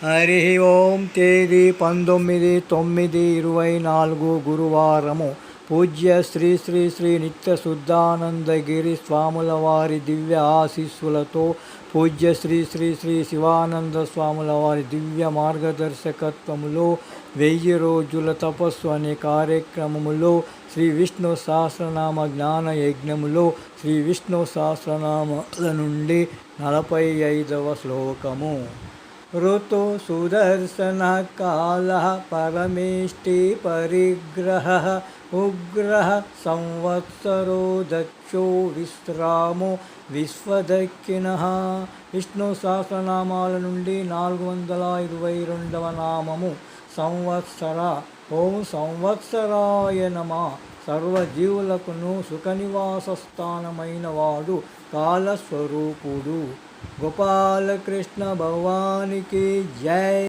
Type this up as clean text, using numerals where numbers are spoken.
హరి ఓం. తేదీ 19/9/24 గురువారము. పూజ్య శ్రీ శ్రీ శ్రీ నిత్య శుద్ధానందగిరి స్వాముల వారి దివ్య ఆశీస్సులతో పూజ్య శ్రీ శ్రీ శ్రీ శివానంద స్వాముల వారి దివ్య మార్గదర్శకత్వములో 1000 రోజుల తపస్సు అనే కార్యక్రమములో శ్రీ విష్ణు సహస్రనామ జ్ఞాన యజ్ఞములో శ్రీ విష్ణు సహస్రనామాల నుండి 45వ శ్లోకము. ఋతు సుదర్శన కాల పరమేష్టి పరిగ్రహ ఉగ్రహ సంవత్సరో దక్షో విశ్రామో విశ్వదక్షిణ. విష్ణు సహస్రనామాల నుండి 422వ నామము సంవత్సర. ఓం సంవత్సరాయ నమః. సర్వజీవులకును సుఖనివాస స్థానమైన వాడు కాలస్వరూపుడు. గోపాలకృష్ణ భగవానికి జై.